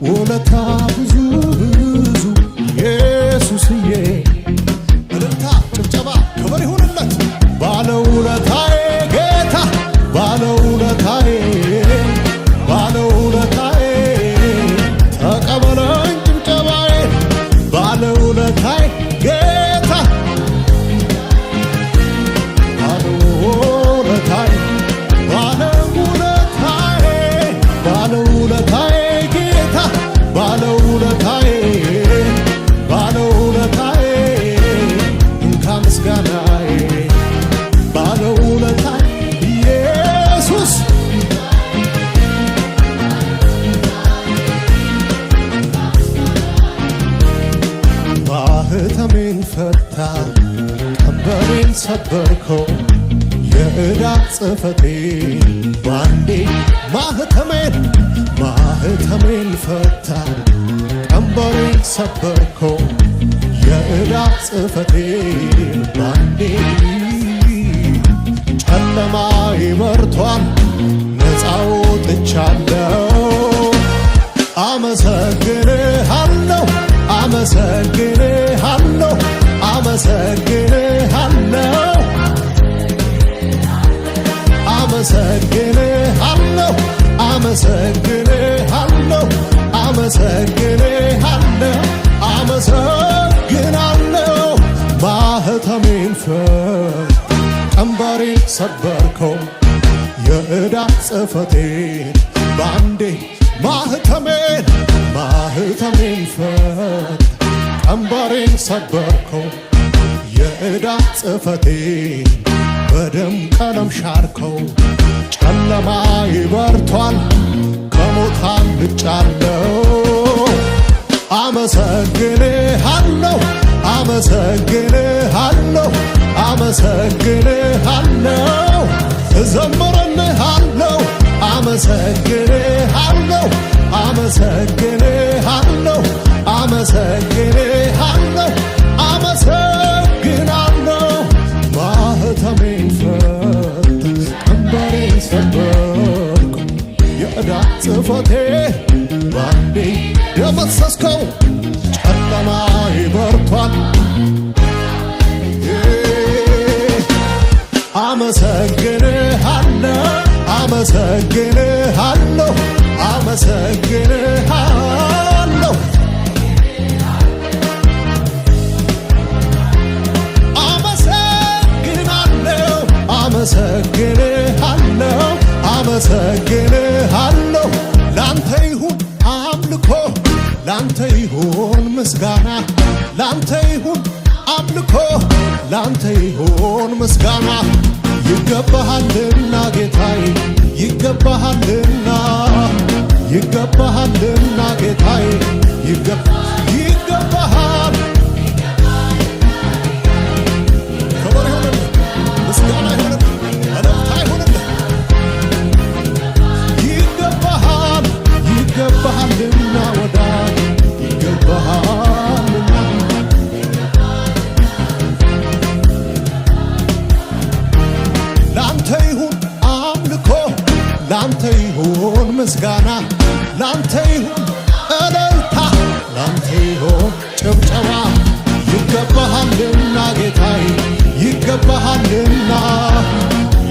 ውለታ ብዙ ብዙ ኢየሱስዬ እልልታ ጭብጨባ ክብር ይሁንለት ባለውለታዬ ጌታ ባለውለታዬ ባለውለታዬ ተቀበለኝ ጭብጨባዬ ባለውለታዬ ጌታ ባለውለታዬ ባለውለታዬ ባለውለታዬ ጌታ ባለውለታዬ ባለውለታዬ እንካ ምስጋናዬ ባለውለታዬ ኢየሱስ ማህተሜን ፈታ ቀንበሬን ሰበርከው የዕዳ ጽሕፈቴን ባንዴ ማህተሜን ፈታ ቀንበሬን ሰበርከው የዕዳ ጽሕፈቴን ባንዴ ጨለማዬ በርቷል ነፃ ወጥቻለሁ አመሰግንሃለሁ አመሰግንሃለሁ አመሰግንሃለሁ አመሰግንሃለሁ አመሰግንሃለሁ አመሰግንሃለሁ አመሰግናለሁ ማህተሜን ፈታ ቀንበሬን ሰበርከው የዕዳ ጽሕፈቴን ባንዴ ማህተሜን ፈታ ቀንበሬን ሰበርከው የዕዳ ጽሕፈቴን በደም ቀለም ሻርከው ጨለማዬ በርቷል ከሞት አምልጫለሁ አመሰግንሃለሁ አመሰግንሃለሁ አመሰግንሃለሁ እዘምርልሃለሁ አመሰግንሃለሁ አመሰግንሃለሁ አመሰግንሃለሁ አመሰግናለሁ ማህተሜን ፈታ ቀንበሬን ሰበርከው የዕዳ ጽሕፈቴን ባንዴ ደመሰስከው ጨለማዬ በርቷል አመሰግንሃለሁ አመሰግንሃለሁ አመሰግንሃለሁ አመሰግናለሁ አመሰግንሃለሁ አመሰግንሃለሁ ላንተ ይሁን አምልኮ ላንተ ይሁን ምስጋና ላንተ ይሁን አምልኮ ላንተ ይሁን ምስጋና ይገባሃልና ጌታዬ ይገባሃልና ይገባሃልና ጌታዬ ይገባሃል ክብር ይሁንልህ ምስጋና ይሁንልህ እልልታ ይሁንልህ ይገባሃልና ወዳጅ ይገባሃልና ላንተ ይሁን አምልኮ ላንተ ይሁን ምስጋና ላንተ ይሁን እልልታ ላንተ ይሁን ጭብጨባ ይገባሃልና ጌታዬ ይገባሃልና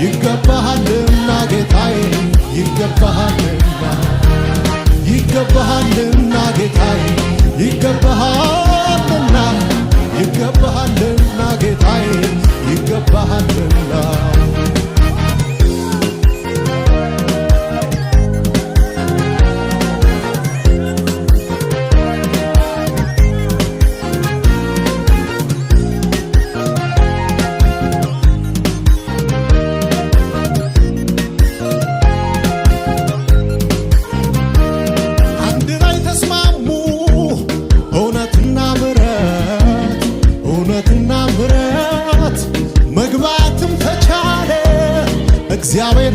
ይገባሃልና ጌታዬ ይገባሃልና ይገባሃልና ጌታዬ ይገባሃልና ይገባሃልና ጌታዬ ይገባሃልና እግዚአብሔር